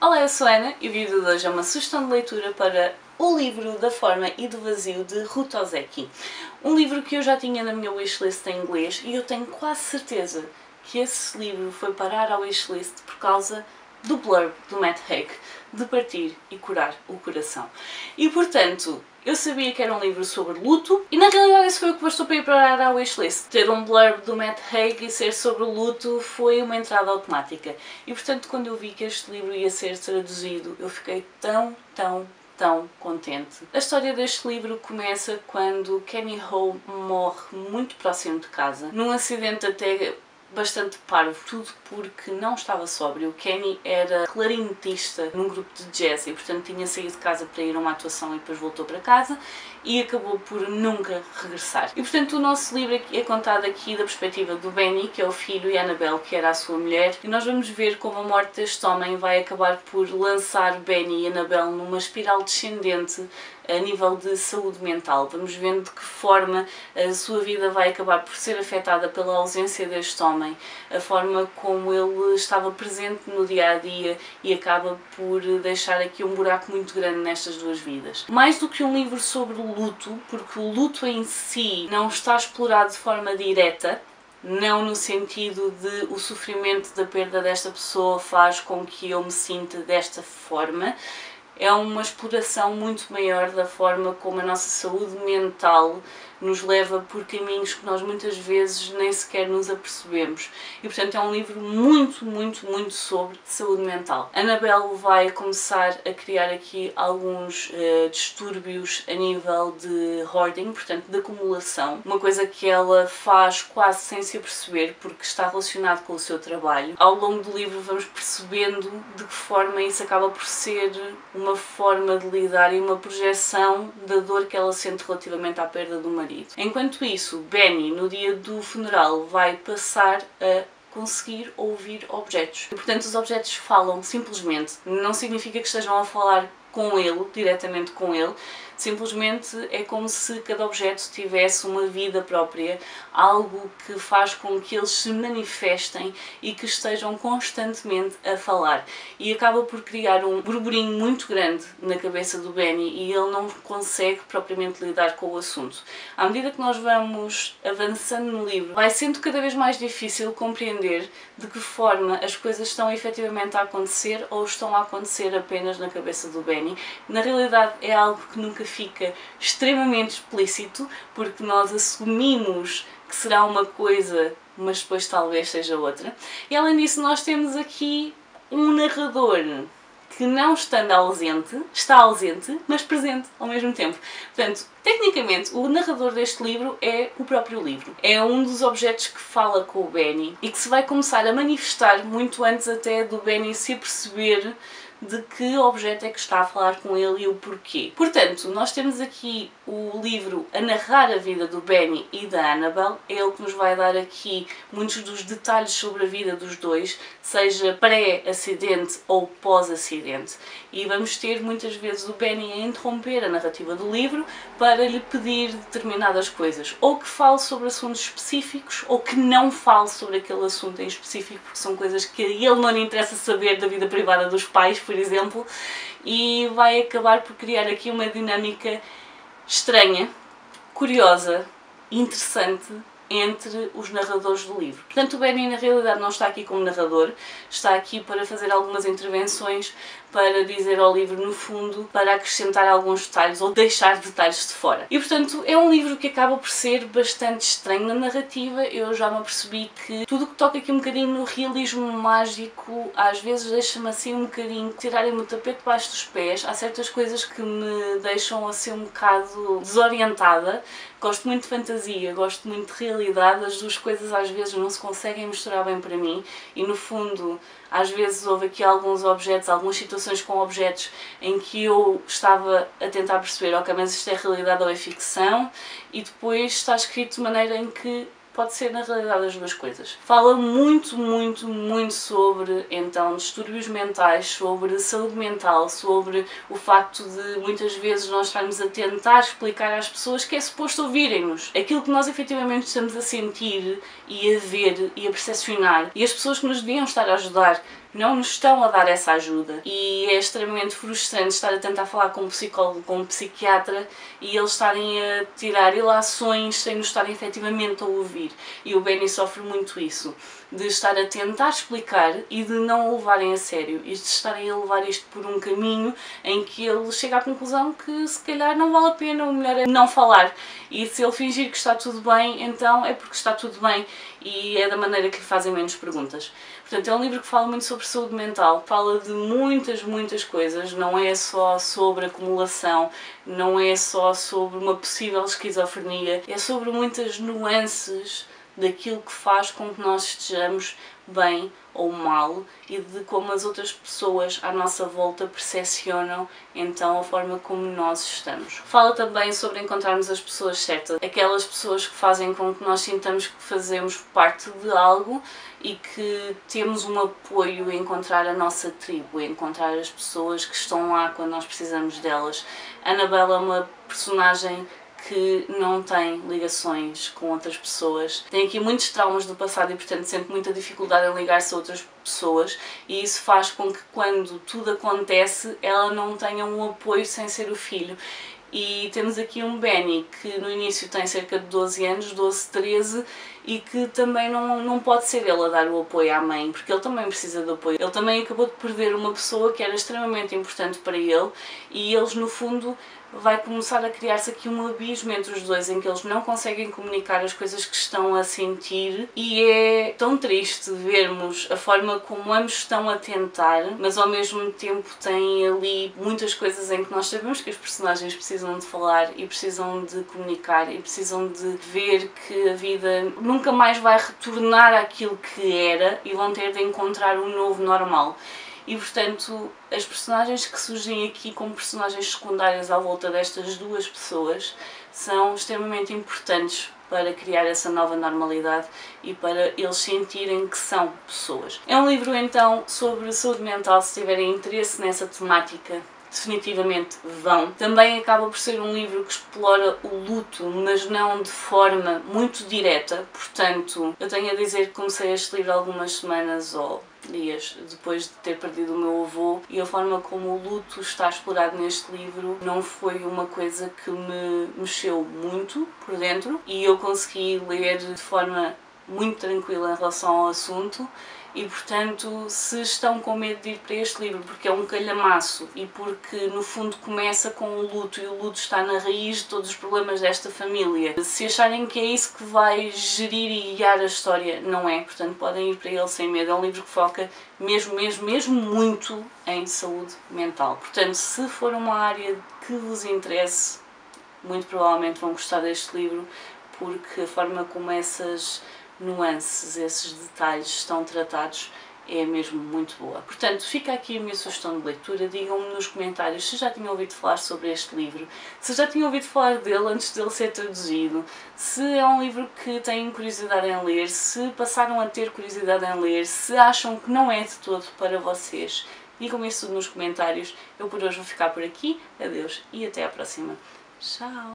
Olá, eu sou a Ana e o vídeo de hoje é uma sugestão de leitura para o livro Da Forma e do Vazio de Ruth Ozeki. Um livro que eu já tinha na minha wishlist em inglês e eu tenho quase certeza que esse livro foi parar à wishlist por causa do blurb do Matt Haig, de Partir e Curar o Coração. E portanto, eu sabia que era um livro sobre luto e na realidade isso foi o que bastou para ir parar à wishlist. Ter um blurb do Matt Haig e ser sobre o luto foi uma entrada automática. E portanto, quando eu vi que este livro ia ser traduzido, eu fiquei tão contente. A história deste livro começa quando Kenny Ho morre muito próximo de casa, num acidente até bastante parvo, tudo porque não estava sóbrio. O Kenny era clarinetista num grupo de jazz e portanto tinha saído de casa para ir a uma atuação e depois voltou para casa e acabou por nunca regressar. E portanto o nosso livro é contado aqui da perspectiva do Benny, que é o filho, e Annabelle, que era a sua mulher, e nós vamos ver como a morte deste homem vai acabar por lançar Benny e Annabelle numa espiral descendente a nível de saúde mental. Vamos vendo de que forma a sua vida vai acabar por ser afetada pela ausência deste homem, a forma como ele estava presente no dia-a-dia e acaba por deixar aqui um buraco muito grande nestas duas vidas. Mais do que um livro sobre o luto, porque o luto em si não está explorado de forma direta, não no sentido de o sofrimento da perda desta pessoa faz com que eu me sinta desta forma, é uma exploração muito maior da forma como a nossa saúde mental nos leva por caminhos que nós muitas vezes nem sequer nos apercebemos. E portanto é um livro muito sobre saúde mental. Annabelle vai começar a criar aqui alguns distúrbios a nível de hoarding, portanto de acumulação, uma coisa que ela faz quase sem se aperceber porque está relacionado com o seu trabalho. Ao longo do livro vamos percebendo de que forma isso acaba por ser uma forma de lidar e uma projeção da dor que ela sente relativamente à perda do marido. Enquanto isso, Benny, no dia do funeral, vai passar a conseguir ouvir objetos. E, portanto, os objetos falam simplesmente. Não significa que estejam a falar com ele, diretamente com ele, simplesmente é como se cada objeto tivesse uma vida própria, algo que faz com que eles se manifestem e que estejam constantemente a falar. E acaba por criar um burburinho muito grande na cabeça do Benny e ele não consegue propriamente lidar com o assunto. À medida que nós vamos avançando no livro, vai sendo cada vez mais difícil compreender de que forma as coisas estão efetivamente a acontecer ou estão a acontecer apenas na cabeça do Benny. Na realidade é algo que nunca fica extremamente explícito, porque nós assumimos que será uma coisa, mas depois talvez seja outra. E além disso nós temos aqui um narrador que não estando ausente, está ausente, mas presente ao mesmo tempo. Portanto, tecnicamente, o narrador deste livro é o próprio livro. É um dos objetos que fala com o Benny e que se vai começar a manifestar muito antes até do Benny se aperceber de que objeto é que está a falar com ele e o porquê. Portanto, nós temos aqui o livro a narrar a vida do Benny e da Annabelle, é ele que nos vai dar aqui muitos dos detalhes sobre a vida dos dois, seja pré-acidente ou pós-acidente. E vamos ter muitas vezes o Benny a interromper a narrativa do livro para lhe pedir determinadas coisas, ou que fale sobre assuntos específicos, ou que não fale sobre aquele assunto em específico, porque são coisas que a ele não lhe interessa saber da vida privada dos pais, por exemplo, e vai acabar por criar aqui uma dinâmica estranha, curiosa, interessante entre os narradores do livro. Portanto, o Benny na realidade não está aqui como narrador, está aqui para fazer algumas intervenções, para dizer ao livro, no fundo, para acrescentar alguns detalhes ou deixar detalhes de fora. E portanto é um livro que acaba por ser bastante estranho na narrativa. Eu já me apercebi que tudo o que toca aqui um bocadinho no realismo mágico às vezes deixa-me assim um bocadinho tirarem-me o tapete debaixo dos pés. Há certas coisas que me deixam assim um bocado desorientada. Gosto muito de fantasia, gosto muito de realidade, as duas coisas às vezes não se conseguem misturar bem para mim e no fundo às vezes houve aqui alguns objetos, algumas situações com objetos em que eu estava a tentar perceber, ok, mas isto é realidade ou é ficção, e depois está escrito de maneira em que pode ser na realidade as duas coisas. Fala muito sobre então distúrbios mentais, sobre saúde mental, sobre o facto de muitas vezes nós estarmos a tentar explicar às pessoas que é suposto ouvirem-nos aquilo que nós efetivamente estamos a sentir e a ver e a percepcionar, e as pessoas que nos deviam estar a ajudar não nos estão a dar essa ajuda. E é extremamente frustrante estar a tentar falar com um psicólogo, com um psiquiatra, e eles estarem a tirar ilações sem nos estarem efetivamente a ouvir. E o Benny sofre muito isso, de estar a tentar explicar e de não o levarem a sério, e de estarem a levar isto por um caminho em que ele chega à conclusão que se calhar não vale a pena, o melhor é não falar. E se ele fingir que está tudo bem, então é porque está tudo bem, e é da maneira que lhe fazem menos perguntas. Portanto, é um livro que fala muito sobre saúde mental, fala de muitas coisas, não é só sobre acumulação, não é só sobre uma possível esquizofrenia, é sobre muitas nuances daquilo que faz com que nós estejamos bem ou mal e de como as outras pessoas à nossa volta percepcionam então a forma como nós estamos. Fala também sobre encontrarmos as pessoas certas, aquelas pessoas que fazem com que nós sintamos que fazemos parte de algo e que temos um apoio em encontrar a nossa tribo, em encontrar as pessoas que estão lá quando nós precisamos delas. Annabelle é uma personagem que não tem ligações com outras pessoas. Tem aqui muitos traumas do passado e, portanto, sente muita dificuldade em ligar-se a outras pessoas, e isso faz com que, quando tudo acontece, ela não tenha um apoio sem ser o filho. E temos aqui um Benny que no início tem cerca de 12 anos, 12, 13, e que também não pode ser ele a dar o apoio à mãe, porque ele também precisa de apoio. Ele também acabou de perder uma pessoa que era extremamente importante para ele, e eles, no fundo, vai começar a criar-se aqui um abismo entre os dois, em que eles não conseguem comunicar as coisas que estão a sentir, e é tão triste vermos a forma como ambos estão a tentar, mas ao mesmo tempo tem ali muitas coisas em que nós sabemos que os personagens precisam de falar e precisam de comunicar e precisam de ver que a vida nunca mais vai retornar àquilo que era e vão ter de encontrar um novo normal. E, portanto, as personagens que surgem aqui como personagens secundárias à volta destas duas pessoas são extremamente importantes para criar essa nova normalidade e para eles sentirem que são pessoas. É um livro, então, sobre saúde mental. Se tiverem interesse nessa temática, definitivamente vão. Também acaba por ser um livro que explora o luto, mas não de forma muito direta. Portanto, eu tenho a dizer que comecei este livro há algumas semanas ou dias depois de ter perdido o meu avô, e a forma como o luto está explorado neste livro não foi uma coisa que me mexeu muito por dentro, e eu consegui ler de forma muito tranquila em relação ao assunto. E, portanto, se estão com medo de ir para este livro porque é um calhamaço e porque no fundo começa com o luto e o luto está na raiz de todos os problemas desta família, se acharem que é isso que vai gerir e guiar a história, não é. Portanto, podem ir para ele sem medo. É um livro que foca mesmo muito em saúde mental. Portanto, se for uma área que vos interesse, muito provavelmente vão gostar deste livro, porque a forma como essas nuances, esses detalhes estão tratados é mesmo muito boa. Portanto, fica aqui a minha sugestão de leitura. Digam-me nos comentários se já tinham ouvido falar sobre este livro, se já tinham ouvido falar dele antes dele ser traduzido, se é um livro que têm curiosidade em ler, se passaram a ter curiosidade em ler, se acham que não é de todo para vocês. Digam-me isso tudo nos comentários. Eu por hoje vou ficar por aqui. Adeus e até à próxima. Tchau!